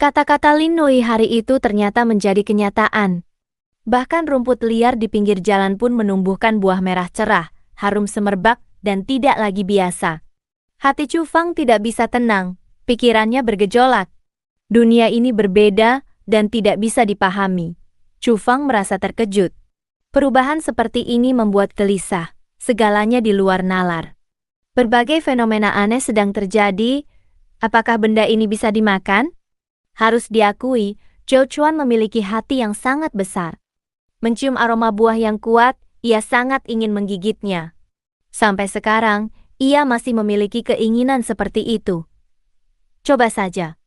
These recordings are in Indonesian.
Kata-kata Lin Nui hari itu ternyata menjadi kenyataan. Bahkan rumput liar di pinggir jalan pun menumbuhkan buah merah cerah, harum semerbak, dan tidak lagi biasa. Hati Chu Fang tidak bisa tenang, pikirannya bergejolak. Dunia ini berbeda dan tidak bisa dipahami. Chu Fang merasa terkejut. Perubahan seperti ini membuat gelisah, segalanya di luar nalar. Berbagai fenomena aneh sedang terjadi. Apakah benda ini bisa dimakan? Harus diakui, Zhou Chuan memiliki hati yang sangat besar. Mencium aroma buah yang kuat, ia sangat ingin menggigitnya. Sampai sekarang, ia masih memiliki keinginan seperti itu. Coba saja.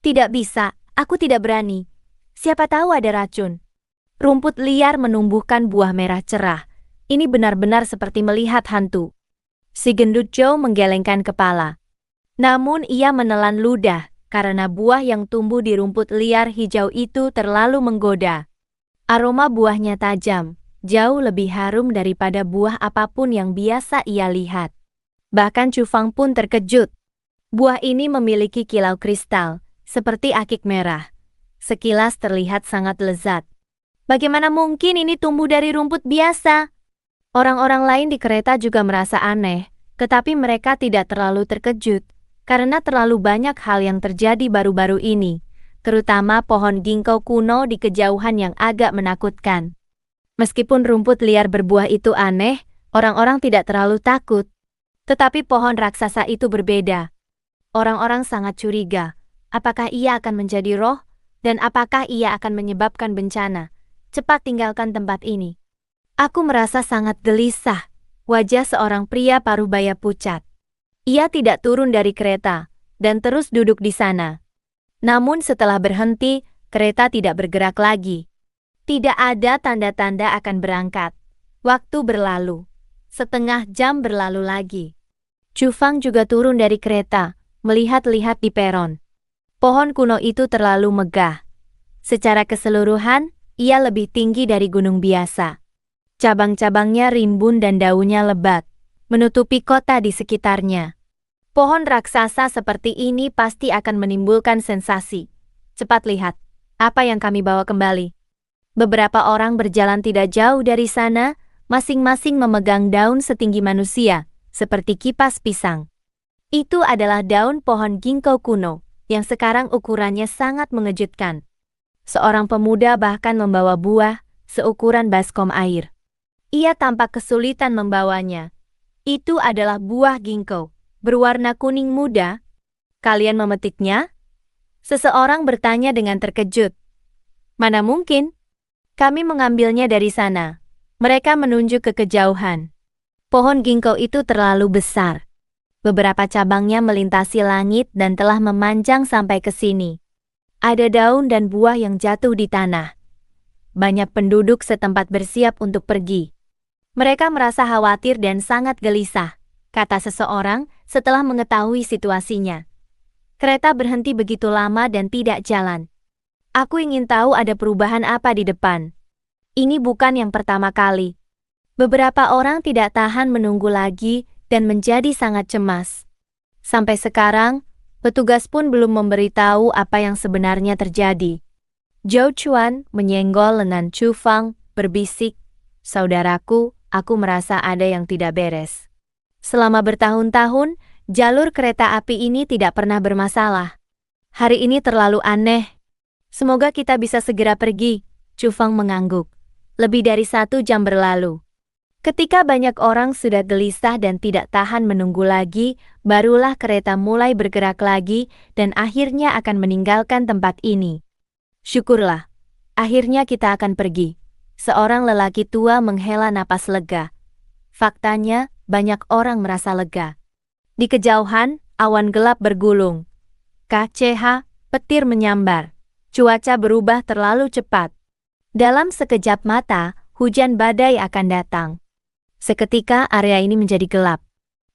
Tidak bisa, aku tidak berani. Siapa tahu ada racun. Rumput liar menumbuhkan buah merah cerah. Ini benar-benar seperti melihat hantu. Si gendut Zhou menggelengkan kepala. Namun ia menelan ludah, karena buah yang tumbuh di rumput liar hijau itu terlalu menggoda. Aroma buahnya tajam, jauh lebih harum daripada buah apapun yang biasa ia lihat. Bahkan Chu Fang pun terkejut. Buah ini memiliki kilau kristal, seperti akik merah. Sekilas terlihat sangat lezat. Bagaimana mungkin ini tumbuh dari rumput biasa? Orang-orang lain di kereta juga merasa aneh, tetapi mereka tidak terlalu terkejut, karena terlalu banyak hal yang terjadi baru-baru ini, terutama pohon ginkgo kuno di kejauhan yang agak menakutkan. Meskipun rumput liar berbuah itu aneh, orang-orang tidak terlalu takut. Tetapi pohon raksasa itu berbeda. Orang-orang sangat curiga, apakah ia akan menjadi roh, dan apakah ia akan menyebabkan bencana. Cepat tinggalkan tempat ini. Aku merasa sangat gelisah. Wajah seorang pria parubaya pucat. Ia tidak turun dari kereta, dan terus duduk di sana. Namun setelah berhenti, kereta tidak bergerak lagi. Tidak ada tanda-tanda akan berangkat. Waktu berlalu. Setengah jam berlalu lagi. Chu Fang juga turun dari kereta, melihat-lihat di peron. Pohon kuno itu terlalu megah. Secara keseluruhan, ia lebih tinggi dari gunung biasa. Cabang-cabangnya rimbun dan daunnya lebat, menutupi kota di sekitarnya. Pohon raksasa seperti ini pasti akan menimbulkan sensasi. Cepat lihat, apa yang kami bawa kembali. Beberapa orang berjalan tidak jauh dari sana, masing-masing memegang daun setinggi manusia, seperti kipas pisang. Itu adalah daun pohon ginkgo kuno, yang sekarang ukurannya sangat mengejutkan. Seorang pemuda bahkan membawa buah seukuran baskom air. Ia tampak kesulitan membawanya. Itu adalah buah ginkgo, berwarna kuning muda. Kalian memetiknya? Seseorang bertanya dengan terkejut. Mana mungkin? Kami mengambilnya dari sana. Mereka menunjuk ke kejauhan. Pohon ginkgo itu terlalu besar. Beberapa cabangnya melintasi langit dan telah memanjang sampai ke sini. Ada daun dan buah yang jatuh di tanah. Banyak penduduk setempat bersiap untuk pergi. Mereka merasa khawatir dan sangat gelisah, kata seseorang setelah mengetahui situasinya. Kereta berhenti begitu lama dan tidak jalan. Aku ingin tahu ada perubahan apa di depan. Ini bukan yang pertama kali. Beberapa orang tidak tahan menunggu lagi dan menjadi sangat cemas. Sampai sekarang, petugas pun belum memberitahu apa yang sebenarnya terjadi. Zhou Chuan menyenggol lengan Chu Fang, berbisik, "Saudaraku, aku merasa ada yang tidak beres. Selama bertahun-tahun, jalur kereta api ini tidak pernah bermasalah. Hari ini terlalu aneh. Semoga kita bisa segera pergi." Chu Fang mengangguk. Lebih dari 1 jam berlalu. Ketika banyak orang sudah gelisah dan tidak tahan menunggu lagi, barulah kereta mulai bergerak lagi dan akhirnya akan meninggalkan tempat ini. Syukurlah, akhirnya kita akan pergi. Seorang lelaki tua menghela napas lega. Faktanya, banyak orang merasa lega. Di kejauhan, awan gelap bergulung. KCH, petir menyambar. Cuaca berubah terlalu cepat. Dalam sekejap mata, hujan badai akan datang. Seketika area ini menjadi gelap.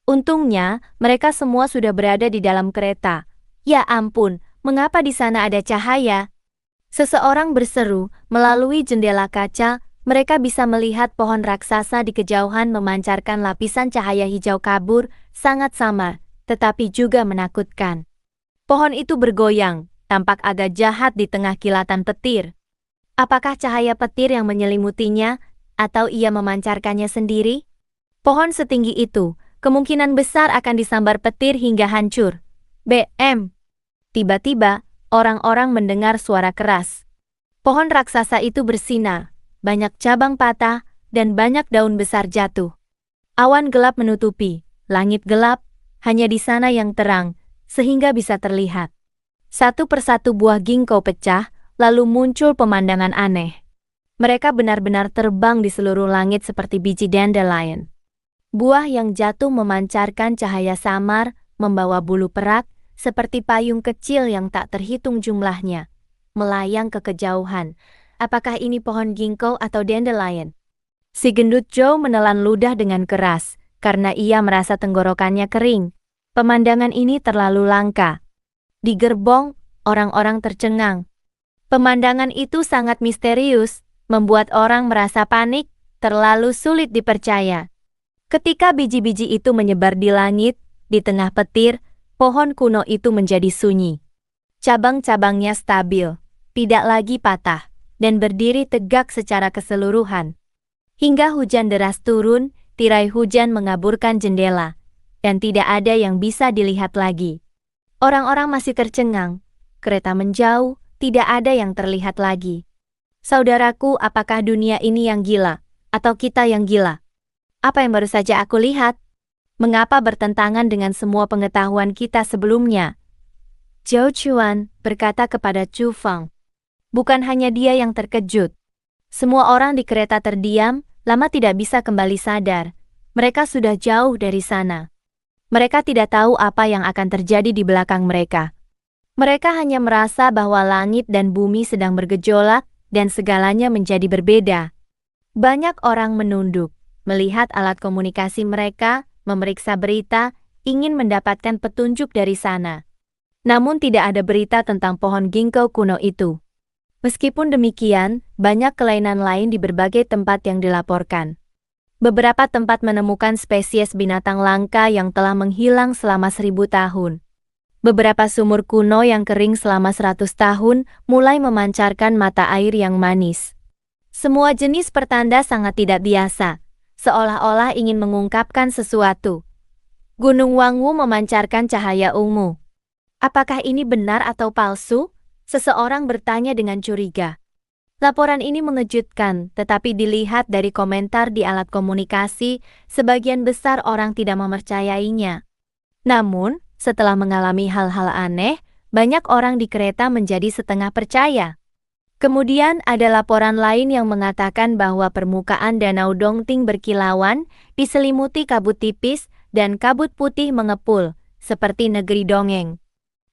Untungnya, mereka semua sudah berada di dalam kereta. Ya ampun, mengapa di sana ada cahaya? Seseorang berseru, melalui jendela kaca, mereka bisa melihat pohon raksasa di kejauhan memancarkan lapisan cahaya hijau kabur, sangat samar, tetapi juga menakutkan. Pohon itu bergoyang, tampak agak jahat di tengah kilatan petir. Apakah cahaya petir yang menyelimutinya, atau ia memancarkannya sendiri? Pohon setinggi itu kemungkinan besar akan disambar petir hingga hancur. BM. Tiba-tiba, orang-orang mendengar suara keras. Pohon raksasa itu bersinar, banyak cabang patah, dan banyak daun besar jatuh. Awan gelap menutupi, langit gelap, hanya di sana yang terang, sehingga bisa terlihat. Satu persatu buah ginkgo pecah, lalu muncul pemandangan aneh. Mereka benar-benar terbang di seluruh langit seperti biji dandelion. Buah yang jatuh memancarkan cahaya samar, membawa bulu perak, seperti payung kecil yang tak terhitung jumlahnya, melayang ke kejauhan. Apakah ini pohon ginkgo atau dandelion? Si gendut Joe menelan ludah dengan keras, karena ia merasa tenggorokannya kering. Pemandangan ini terlalu langka. Di gerbong, orang-orang tercengang. Pemandangan itu sangat misterius, membuat orang merasa panik, terlalu sulit dipercaya. Ketika biji-biji itu menyebar di langit, di tengah petir, pohon kuno itu menjadi sunyi. Cabang-cabangnya stabil, tidak lagi patah, dan berdiri tegak secara keseluruhan. Hingga hujan deras turun, tirai hujan mengaburkan jendela, dan tidak ada yang bisa dilihat lagi. Orang-orang masih tercengang, kereta menjauh, tidak ada yang terlihat lagi. Saudaraku, apakah dunia ini yang gila, atau kita yang gila? Apa yang baru saja aku lihat? Mengapa bertentangan dengan semua pengetahuan kita sebelumnya? Zhou Chuan berkata kepada Chu Feng. Bukan hanya dia yang terkejut. Semua orang di kereta terdiam, lama tidak bisa kembali sadar. Mereka sudah jauh dari sana. Mereka tidak tahu apa yang akan terjadi di belakang mereka. Mereka hanya merasa bahwa langit dan bumi sedang bergejolak, dan segalanya menjadi berbeda. Banyak orang menunduk, melihat alat komunikasi mereka, memeriksa berita, ingin mendapatkan petunjuk dari sana. Namun tidak ada berita tentang pohon ginkgo kuno itu. Meskipun demikian, banyak kelainan lain di berbagai tempat yang dilaporkan. Beberapa tempat menemukan spesies binatang langka yang telah menghilang selama 1000 tahun. Beberapa sumur kuno yang kering selama 100 tahun mulai memancarkan mata air yang manis. Semua jenis pertanda sangat tidak biasa, seolah-olah ingin mengungkapkan sesuatu. Gunung Wangwu memancarkan cahaya ungu. Apakah ini benar atau palsu? Seseorang bertanya dengan curiga. Laporan ini mengejutkan, tetapi dilihat dari komentar di alat komunikasi, sebagian besar orang tidak mempercayainya. Namun, setelah mengalami hal-hal aneh, banyak orang di kereta menjadi setengah percaya. Kemudian ada laporan lain yang mengatakan bahwa permukaan Danau Dongting berkilauan, diselimuti kabut tipis, dan kabut putih mengepul, seperti negeri dongeng.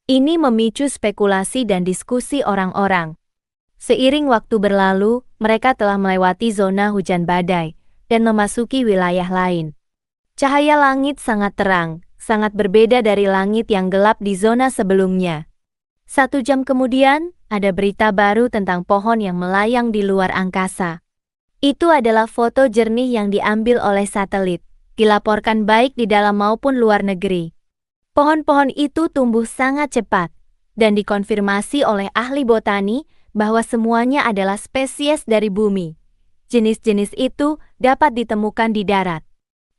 Ini memicu spekulasi dan diskusi orang-orang. Seiring waktu berlalu, mereka telah melewati zona hujan badai, dan memasuki wilayah lain. Cahaya langit sangat terang, sangat berbeda dari langit yang gelap di zona sebelumnya. 1 jam kemudian, ada berita baru tentang pohon yang melayang di luar angkasa. Itu adalah foto jernih yang diambil oleh satelit, dilaporkan baik di dalam maupun luar negeri. Pohon-pohon itu tumbuh sangat cepat, dan dikonfirmasi oleh ahli botani bahwa semuanya adalah spesies dari bumi. Jenis-jenis itu dapat ditemukan di darat.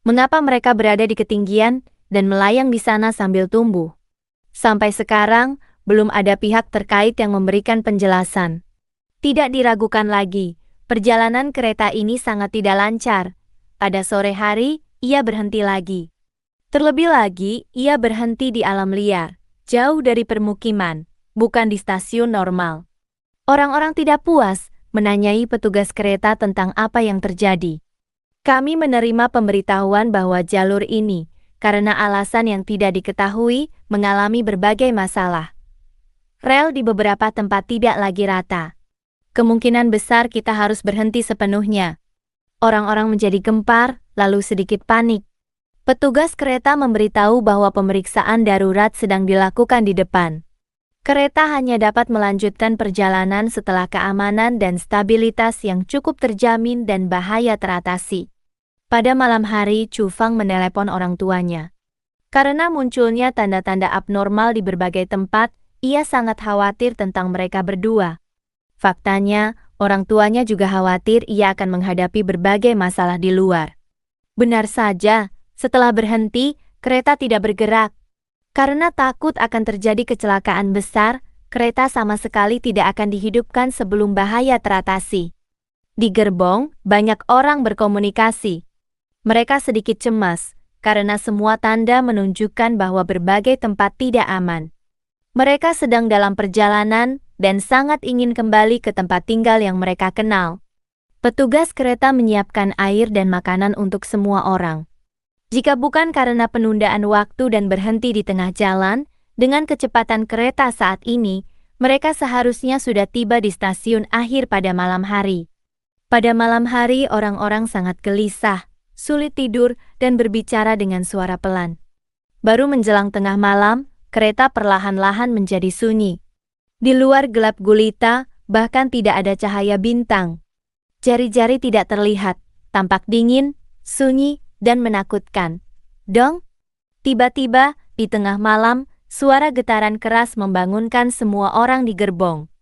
Mengapa mereka berada di ketinggian dan melayang di sana sambil tumbuh? Sampai sekarang, belum ada pihak terkait yang memberikan penjelasan. Tidak diragukan lagi, perjalanan kereta ini sangat tidak lancar. Pada sore hari, ia berhenti lagi. Terlebih lagi, ia berhenti di alam liar, jauh dari permukiman, bukan di stasiun normal. Orang-orang tidak puas, menanyai petugas kereta tentang apa yang terjadi. Kami menerima pemberitahuan bahwa jalur ini, karena alasan yang tidak diketahui, mengalami berbagai masalah. Rel di beberapa tempat tidak lagi rata. Kemungkinan besar kita harus berhenti sepenuhnya. Orang-orang menjadi gempar, lalu sedikit panik. Petugas kereta memberitahu bahwa pemeriksaan darurat sedang dilakukan di depan. Kereta hanya dapat melanjutkan perjalanan setelah keamanan dan stabilitas yang cukup terjamin dan bahaya teratasi. Pada malam hari, Chu Feng menelepon orang tuanya. Karena munculnya tanda-tanda abnormal di berbagai tempat, Ia sangat khawatir tentang mereka berdua. Faktanya, orang tuanya juga khawatir ia akan menghadapi berbagai masalah di luar. Benar saja, setelah berhenti, kereta tidak bergerak. Karena takut akan terjadi kecelakaan besar, kereta sama sekali tidak akan dihidupkan sebelum bahaya teratasi. Di gerbong, banyak orang berkomunikasi. Mereka sedikit cemas, karena semua tanda menunjukkan bahwa berbagai tempat tidak aman. Mereka sedang dalam perjalanan dan sangat ingin kembali ke tempat tinggal yang mereka kenal. Petugas kereta menyiapkan air dan makanan untuk semua orang. Jika bukan karena penundaan waktu dan berhenti di tengah jalan, dengan kecepatan kereta saat ini, mereka seharusnya sudah tiba di stasiun akhir pada malam hari. Pada malam hari orang-orang sangat gelisah, sulit tidur, dan berbicara dengan suara pelan. Baru menjelang tengah malam, kereta perlahan-lahan menjadi sunyi. Di luar gelap gulita, bahkan tidak ada cahaya bintang. Jari-jari tidak terlihat, tampak dingin, sunyi, dan menakutkan. Dong! Tiba-tiba, di tengah malam, suara getaran keras membangunkan semua orang di gerbong.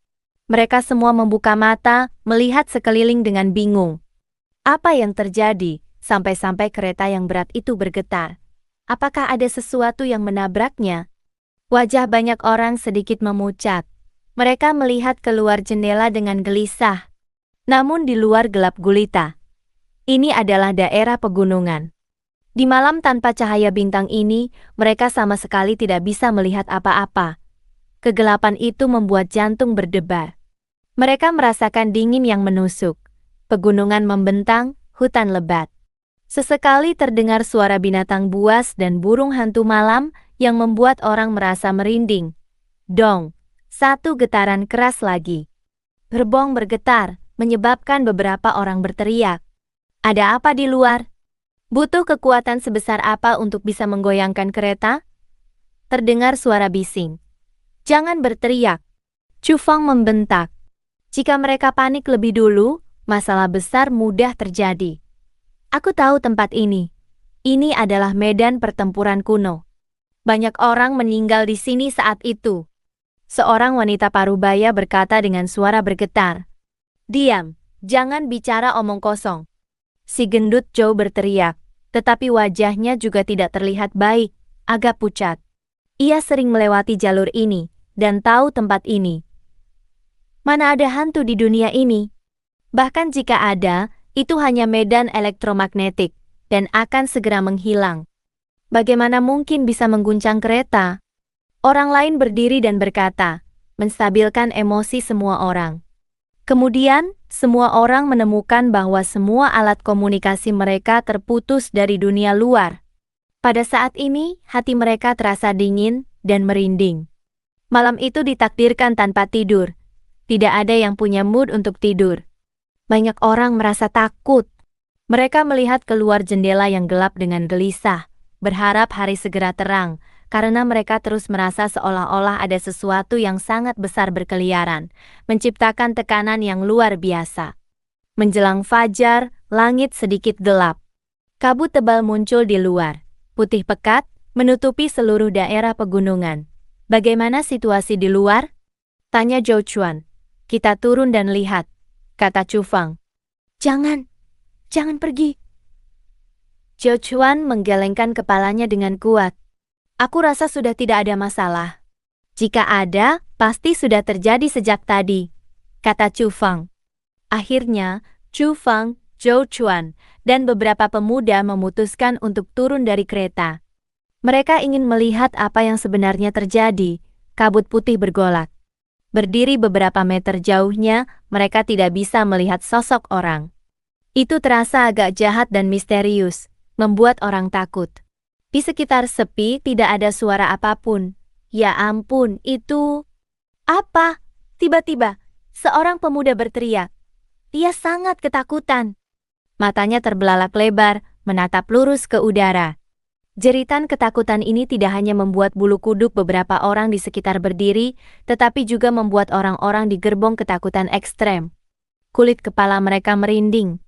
Mereka semua membuka mata, melihat sekeliling dengan bingung. Apa yang terjadi, sampai-sampai kereta yang berat itu bergetar? Apakah ada sesuatu yang menabraknya? Wajah banyak orang sedikit memucat. Mereka melihat keluar jendela dengan gelisah. Namun di luar gelap gulita. Ini adalah daerah pegunungan. Di malam tanpa cahaya bintang ini, mereka sama sekali tidak bisa melihat apa-apa. Kegelapan itu membuat jantung berdebar. Mereka merasakan dingin yang menusuk. Pegunungan membentang, hutan lebat. Sesekali terdengar suara binatang buas dan burung hantu malam yang membuat orang merasa merinding. Dong! Satu getaran keras lagi. Gerbong bergetar, menyebabkan beberapa orang berteriak. Ada apa di luar? Butuh kekuatan sebesar apa untuk bisa menggoyangkan kereta? Terdengar suara bising. Jangan berteriak. Chu Feng membentak. Jika mereka panik lebih dulu, masalah besar mudah terjadi. Aku tahu tempat ini. Ini adalah medan pertempuran kuno. Banyak orang meninggal di sini saat itu. Seorang wanita parubaya berkata dengan suara bergetar. Diam, jangan bicara omong kosong. Si gendut Zhou berteriak, tetapi wajahnya juga tidak terlihat baik, agak pucat. Ia sering melewati jalur ini, dan tahu tempat ini. Mana ada hantu di dunia ini? Bahkan jika ada, itu hanya medan elektromagnetik, dan akan segera menghilang. Bagaimana mungkin bisa mengguncang kereta? Orang lain berdiri dan berkata, menstabilkan emosi semua orang. Kemudian, semua orang menemukan bahwa semua alat komunikasi mereka terputus dari dunia luar. Pada saat ini, hati mereka terasa dingin dan merinding. Malam itu ditakdirkan tanpa tidur. Tidak ada yang punya mood untuk tidur. Banyak orang merasa takut. Mereka melihat keluar jendela yang gelap dengan gelisah, berharap hari segera terang, karena mereka terus merasa seolah-olah ada sesuatu yang sangat besar berkeliaran, menciptakan tekanan yang luar biasa. Menjelang fajar, langit sedikit gelap. Kabut tebal muncul di luar, putih pekat, menutupi seluruh daerah pegunungan. Bagaimana situasi di luar? Tanya Zhou Chuan. Kita turun dan lihat, kata Chu Feng. Jangan pergi. Zhou Chuan menggelengkan kepalanya dengan kuat. Aku rasa sudah tidak ada masalah. Jika ada, pasti sudah terjadi sejak tadi, kata Chu Feng. Akhirnya, Chu Feng, Zhou Chuan, dan beberapa pemuda memutuskan untuk turun dari kereta. Mereka ingin melihat apa yang sebenarnya terjadi. Kabut putih bergolak. Berdiri beberapa meter jauhnya, mereka tidak bisa melihat sosok orang. Itu terasa agak jahat dan misterius, membuat orang takut. Di sekitar sepi tidak ada suara apapun. Ya ampun, itu... Apa? Tiba-tiba, seorang pemuda berteriak. Dia sangat ketakutan. Matanya terbelalak lebar, menatap lurus ke udara. Jeritan ketakutan ini tidak hanya membuat bulu kuduk beberapa orang di sekitar berdiri, tetapi juga membuat orang-orang di gerbong ketakutan ekstrem. Kulit kepala mereka merinding.